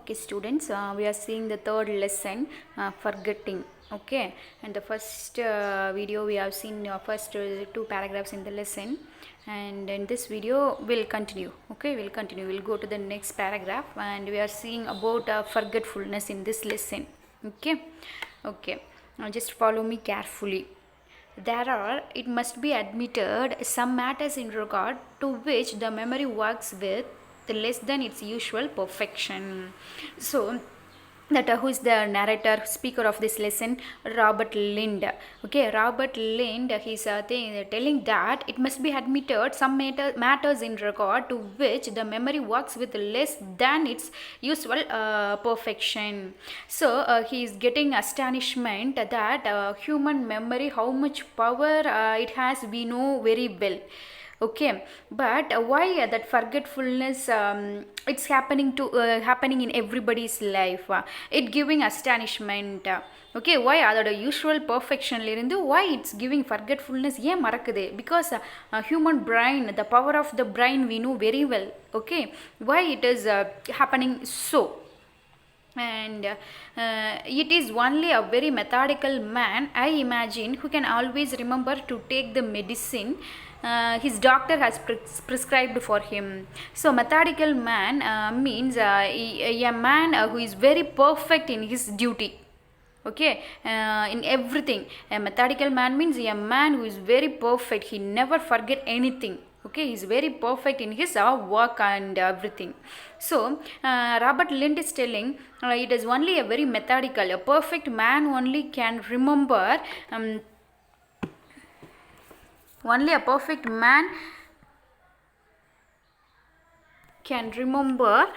Okay, students, we are seeing the third lesson, forgetting. Okay, and the first video we have seen first two paragraphs in the lesson, and in this video we'll continue. Okay, we'll continue. We'll go to the next paragraph, and we are seeing about forgetfulness in this lesson. Okay, okay. Now just follow me carefully. There are, it must be admitted, some matters in regard to which the memory works with less than its usual perfection. So, that who is the narrator speaker of this lesson? Robert Lind. Okay, Robert Lind, he's telling that it must be admitted some matters in regard to which the memory works with less than its usual perfection. So he is getting astonishment that human memory, how much power it has, we know very well. Okay, but why that forgetfulness it's happening in everybody's life, it giving astonishment. Okay, why அதோட usual பர்ஃபெக்ஷன்லேருந்து why it's giving forgetfulness ஏன் மறக்குது? Because human brain, the power of the brain we know very well. Okay, why it is happening so? And it is only a very methodical man, I imagine, who can always remember to take the medicine his doctor has prescribed for him. So methodical man means a man who is very perfect in his duty. Okay, in everything. A methodical man means a man who is very perfect, he never forget anything. Okay, he's very perfect in his work and everything. So Robert Lind is telling it is only a very methodical, a perfect man only can remember, only a perfect man can remember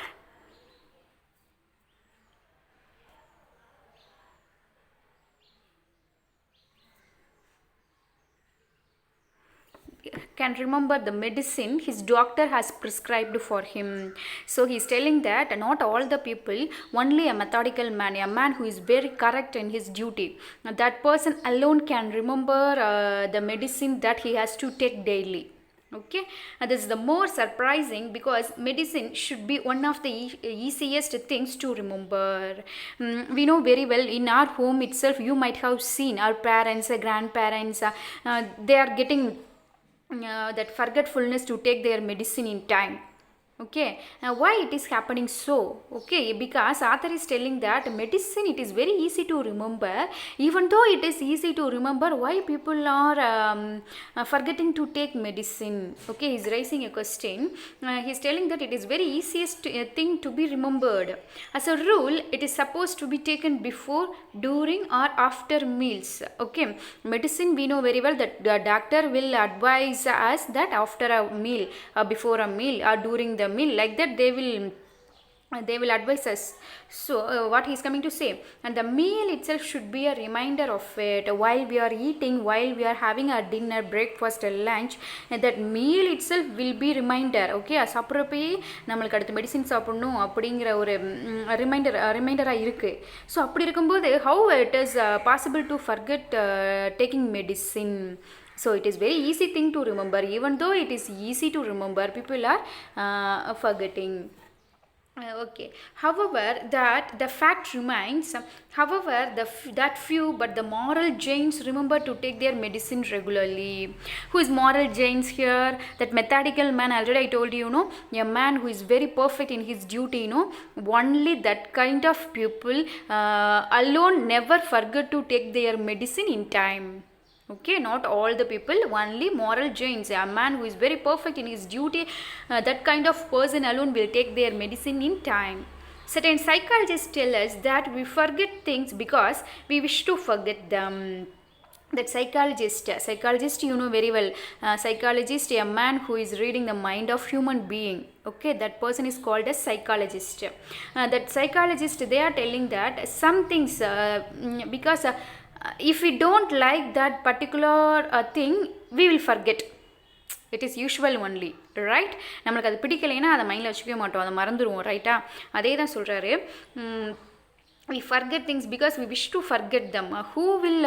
the medicine his doctor has prescribed for him. So he is telling that not all the people, only a methodical man, a man who is very correct in his duty, that person alone can remember the medicine that he has to take daily. Okay, this is the more surprising because medicine should be one of the easiest things to remember. We know very well in our home itself, you might have seen our parents, grandparents, they are getting that forgetfulness to take their medicine in time. Okay, why it is happening so? Okay, because author is telling that medicine, it is very easy to remember. Even though it is easy to remember, why people are forgetting to take medicine? Okay, he's raising a question. He's telling that it is very easiest thing to be remembered. As a rule, it is supposed to be taken before, during or after meals. Okay, medicine we know very well that the doctor will advise us that after a meal, before a meal, or during the meal, like that they will advise us. So what he is coming to say, and the meal itself should be a reminder of it. While we are eating, while we are having our dinner, breakfast, lunch, that meal itself will be reminder. Okay, சாப்பிட்றப்பயே நம்மளுக்கு அடுத்து medicine சாப்பிடணும் அப்படிங்கிற ஒரு ரிமைண்டராக இருக்குது. So அப்படி இருக்கும்போது how it is possible to forget taking medicine? So it is very easy thing to remember. Even though it is easy to remember, people are forgetting. Okay, however, that the fact remains, however, that few but the moral Jains remember to take their medicine regularly. Who is moral Jains here? That methodical man, already I told you, a man who is very perfect in his duty, only that kind of people alone never forget to take their medicine in time. Okay, not all the people, only moral Jains, a man who is very perfect in his duty, that kind of person alone will take their medicine in time. Certain psychologists tell us that we forget things because we wish to forget them. That psychologist you know very well, psychologist, a man who is reading the mind of human being. Okay, that person is called as psychologist. That psychologist, they are telling that some things because if we don't like that particular thing, we will forget. It is usual only, right? நம்மளுக்கு அது பிடிக்கலைன்னா அதை மைண்டில் வச்சுக்கவே மாட்டோம், அதை மறந்துடுவோம், ரைட்டா? அதே தான் சொல்கிறாரு. We forget things because we wish to forget them. Who will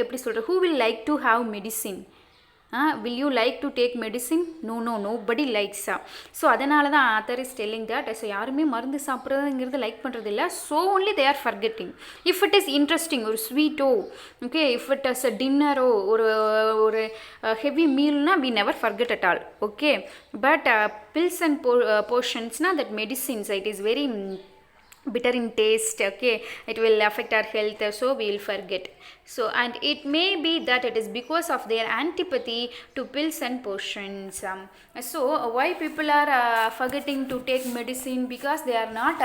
எப்படி சொல்கிற, who will like to have medicine? will you like to take medicine? No, no, nobody likes. So அதனால தான் author is telling that so யாருமே மருந்து சாப்பிட்றதுங்கிறது like பண்ணுறது இல்லை. So only they are forgetting. If it is interesting, ஒரு ஸ்வீட்டோ, okay, if it is a dinner-ஓ, ஒரு heavy meal-na, we never forget at all, okay. But pills and potions-na, that medicines, it is very bitter in taste, okay, it will affect our health, so we will forget. So and it may be that it is because of their antipathy to pills and potions. So why people are forgetting to take medicine? Because they are not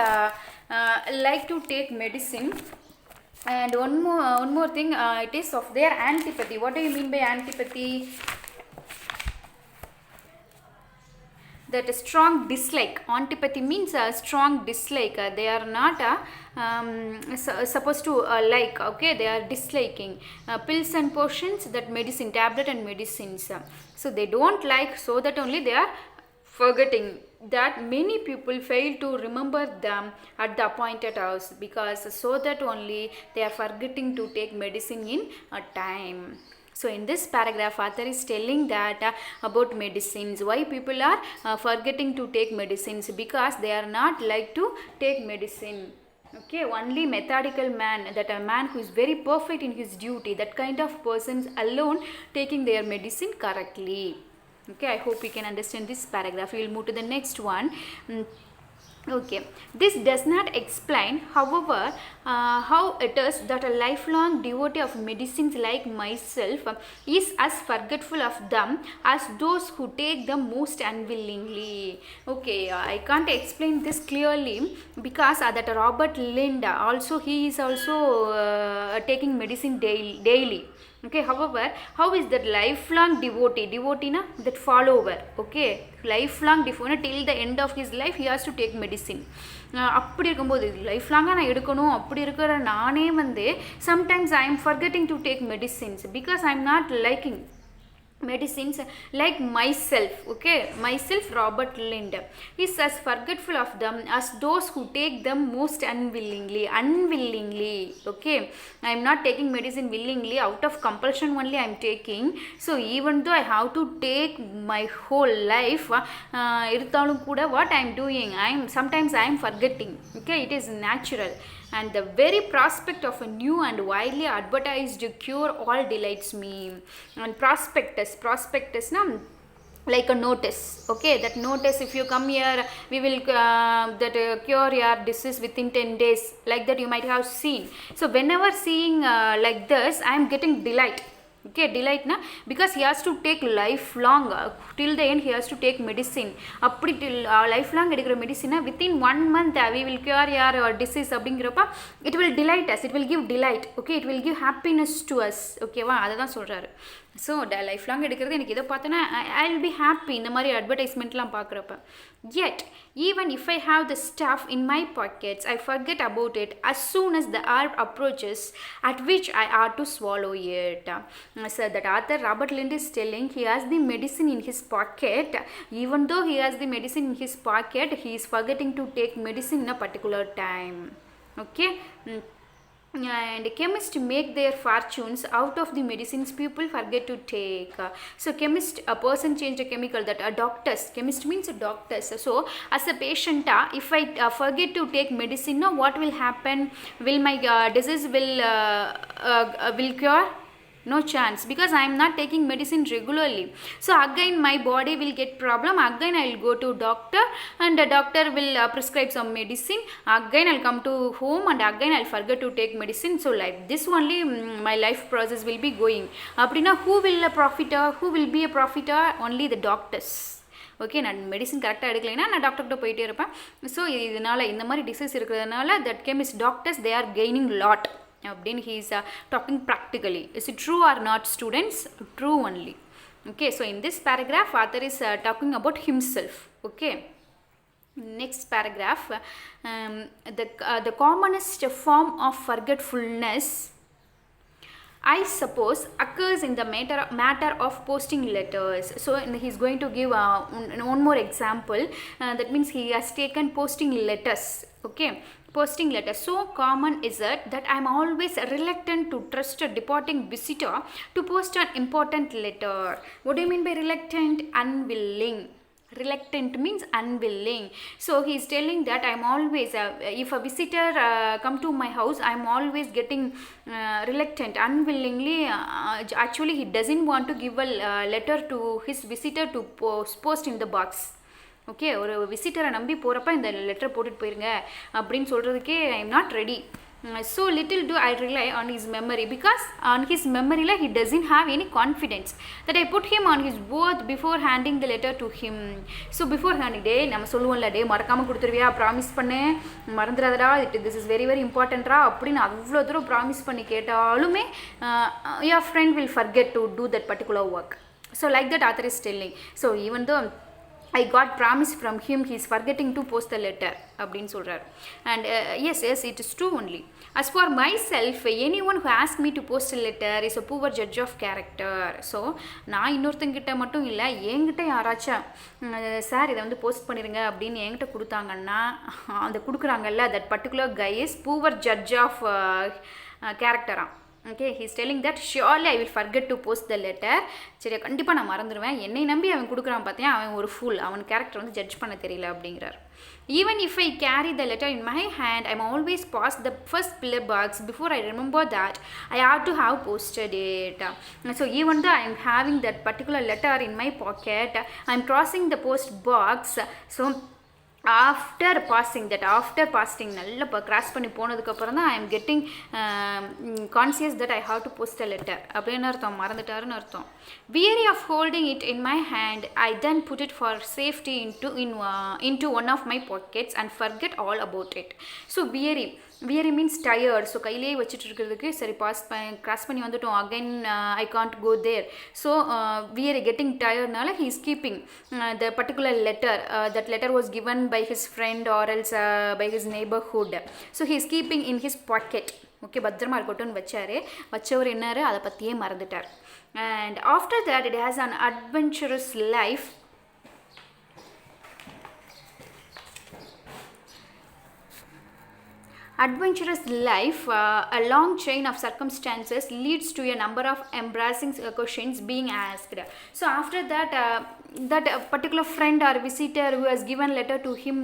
like to take medicine. And one more thing, it is of their antipathy. What do you mean by antipathy? That a strong dislike. Antipathy means a strong dislike. They are not supposed to like, okay, they are disliking pills and potions, that medicine, tablet and medicines. So they don't like, so that only they are forgetting. That many people fail to remember them at the appointed hours, because so that only they are forgetting to take medicine in a time. So in this paragraph, author is telling that about medicines, why people are forgetting to take medicines, because they are not like to take medicine. Okay, only methodical man, that a man who is very perfect in his duty, that kind of persons alone taking their medicine correctly. Okay, I hope you can understand this paragraph. We will move to the next one. Okay, this does not explain, however, how it is that a lifelong devotee of medicines like myself is as forgetful of them as those who take them most unwillingly. Okay, I can't explain this clearly, because that Robert Lind also, he is also taking medicine daily. Okay, however, how is that lifelong devotee na, that follower, okay, lifelong devotee till the end of his life he has to take medicine. அப்படி இருக்கும்போது life லாங்காக நான் எடுக்கணும், அப்படி இருக்கிற நானே வந்து sometimes I am forgetting to take medicines, because I am not liking medicines like myself. Okay, myself, Robert Lind, is as forgetful of them as those who take them most unwillingly. Okay, I am not taking medicine willingly, out of compulsion only I am taking. So even though I have to take my whole life, iruthalum kuda what I am doing, sometimes I am forgetting. Okay, it is natural. And the very prospect of a new and widely advertised cure all delights me. And prospectus na, like a notice, okay, that notice, if you come here we will cure your disease within 10 days, like that you might have seen. So whenever seeing like this, I am getting delight. Okay, delight na, because he has to take lifelong, till the end he has to take medicine. Appadi till lifelong edukra medicine within 1 month we will cure your disease அப்படிங்கிறப்ப it will delight us, it will give delight. Okay, it will give happiness to us. Okay வா, அதை தான் சொல்கிறாரு. So life long எடுக்கிறது எனக்கு இதை பார்த்தோன்னா I will be happy, இந்த மாதிரி அட்வர்டைஸ்மெண்ட்லாம் பார்க்குறப்ப. Yet, even if I have the stuff in my pockets, I forget about it as soon as the hour approaches at which I ought to swallow it. So that author Robert Lind is telling he has the medicine in his pocket. Even though he has the medicine in his pocket, he is forgetting to take medicine in a particular time. Okay. And chemists make their fortunes out of the medicines people forget to take. So chemist, a person change a chemical, that a doctors, chemist means a doctors. So as a patient, if I forget to take medicine, no, what will happen? Will my disease will cure? No chance, because I am not taking medicine regularly. So again my body will get problem, again I will go to doctor, and the doctor will prescribe some medicine, again I will come to home, and again I will forget to take medicine. So like this only my life process will be going. Appadina who will profiter, who will be a profiter? Only the doctors. Okay, நான் medicine கரெக்டாக எடுக்கலைன்னா நான் டாக்டர்கிட்ட போயிட்டே இருப்பேன். So இதனால் இந்த மாதிரி டிசீஸ் இருக்கிறதுனால that chemist doctors they are gaining lot அப்படின்னு he is talking practically. Is it true or not, students? True only. Okay, so in this paragraph author is talking about himself. Okay, next paragraph, the commonest form of forgetfulness, I suppose, occurs in the matter of posting letters. So he is going to give one more example. That means he has taken posting letters. Okay, posting letter. So common is it that I'm always reluctant to trust a departing visitor to post an important letter. What do you mean by reluctant? Unwilling. Reluctant means unwilling. So he's telling that I'm always if a visitor come to my house, I'm always getting reluctant, unwillingly. Actually he doesn't want to give a letter to his visitor to post in the box. Okay, ஒரு விசிட்டரை நம்பி போகிறப்ப இந்த letter போட்டுட்டு போயிருங்க அப்படின்னு சொல்கிறதுக்கே I am not ready. So little do I rely on his memory, because on his memory he doesn't have any confidence that I put him on his word before handing the letter to him. So before handing, டே நம்ம சொல்லுவோம்ல, டே மறக்காமல் கொடுத்துருவியா, promise பண்ணு, மறந்துடாதடா, this is very very இம்பார்ட்டன்ட்ரா அப்படின்னு அவ்வளோ தூரம் promise பண்ணி கேட்டாலுமே your friend will forget to do that particular work. So like that author is telling. So even though I got promise from him, he is forgetting to post the letter அப்படின்னு சொல்கிறார். And yes, it is true only. As for myself, anyone who asks me to post a letter is a poor judge of character. So நான் இன்னொருத்தங்கிட்ட மட்டும் இல்லை, என்கிட்ட யாராச்சும் sir இதை வந்து post பண்ணிடுங்க அப்படின்னு என்கிட்ட கொடுத்தாங்கன்னா, அந்த கொடுக்குறாங்கல்ல, that particular guy is poor judge of character. Okay, he's telling that surely I will forget to post the letter. சரி, கண்டிப்பாக நான் மறந்துடுவேன், என்னை நம்பி அவன் கொடுக்குறான் பார்த்தியா, அவன் ஒரு ஃபுல், அவன் கேரக்டர் வந்து ஜட்ஜ் பண்ண தெரியல அப்படிங்கிறார். Even if I carry the letter in my hand, I'm always past the first pillar box before I remember that I have to have posted it. So even though I'm having that particular letter in my pocket, I'm crossing the post box. So after passing நல்லா இப்போ cross பண்ணி போனதுக்கப்புறம் தான் I am getting conscious that I have to post a letter அப்படின்னு அர்த்தம், மறந்துட்டாருன்னு அர்த்தம். Weary of holding it in my hand, I then put it for safety into one of my pockets and forget all about it. So weary means tired. So கையிலே வச்சுட்டு இருக்கிறதுக்கு, சரி cross பண்ணி வந்துட்டோம், again I can't go there. So weary, getting tiredனால he is keeping the particular letter. That letter was given by his friend or else by his neighborhood. So he is keeping in his pocket. Okay, பத்திரமா இருக்கட்டும்னு வச்சவர் என்னாரு, அதை பற்றியே மறந்துட்டார். And after that it has an adventurous life. Adventurous life, a long chain of circumstances leads to a number of embarrassing questions being asked. So after that, that particular friend or visitor who has given letter to him,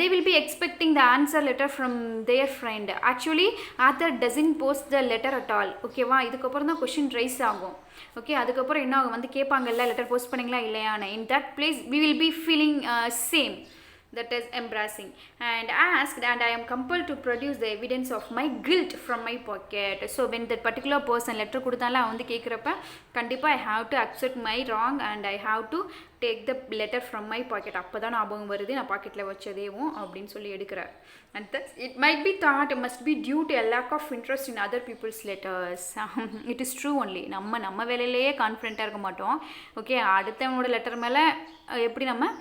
they will be expecting the answer letter from their friend. Actually author doesn't post the letter at all. ஓகேவா, இதுக்கப்புறம் தான் question rice ஆகும். Okay, அதுக்கப்புறம் என்ன வந்து கேட்பாங்கல்ல, letter post பண்ணிங்களா இல்லையான்னு. In that place we will be feeling same, that is embarrassing, and asked, and I am compelled to produce the evidence of my guilt from my pocket. So when that particular person letter கொடுத்தால வந்து கேட்குறப்ப கண்டிப்பாக I have to accept my wrong and I have to take the letter from my pocket. அப்போ தான் ஞாபகம் வருது நான் பாக்கெட்டில் வச்சதேவும் அப்படின்னு சொல்லி எடுக்கிறார். And thus it might be thought it must be due to a lack of interest in other people's letters. It is true only. நம்ம வேலையிலேயே கான்ஃபிடென்ட்டாக இருக்க மாட்டோம். ஓகே, அடுத்தவங்களோட லெட்டர் மேலே எப்படி நம்ம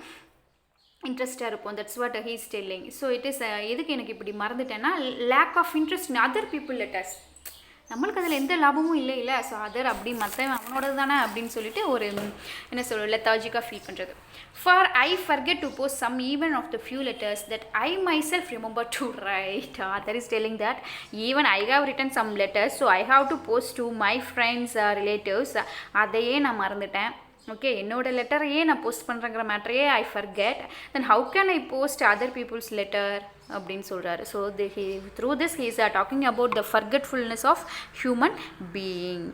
இன்ட்ரெஸ்டாக இருப்போம். That's what he is telling. So it is எதுக்கு எனக்கு இப்படி மறந்துட்டேன்னா, lack of interest in other people letters. நம்மளுக்கு அதில் எந்த லாபமும் இல்லை. ஸோ அதர் அப்படி மற்றவன் அவனோடது தானே அப்படின்னு சொல்லிட்டு ஒரு என்ன சொல்ல லெத்தாஜிக்காக ஃபீல் பண்ணுறது. For I forget to post some even of the few letters that I myself remember to write. Other is telling that even I have written some letters, so I have to post to my friends relatives. அதையே நான் மறந்துட்டேன். Okay, என்னோட லெட்டரையே நான் post பண்ணுறங்கிற மேட்டரையே I forget, then how can I post other people's letter அப்படின்னு சொல்கிறாரு. So through this he is talking about the forgetfulness of human being.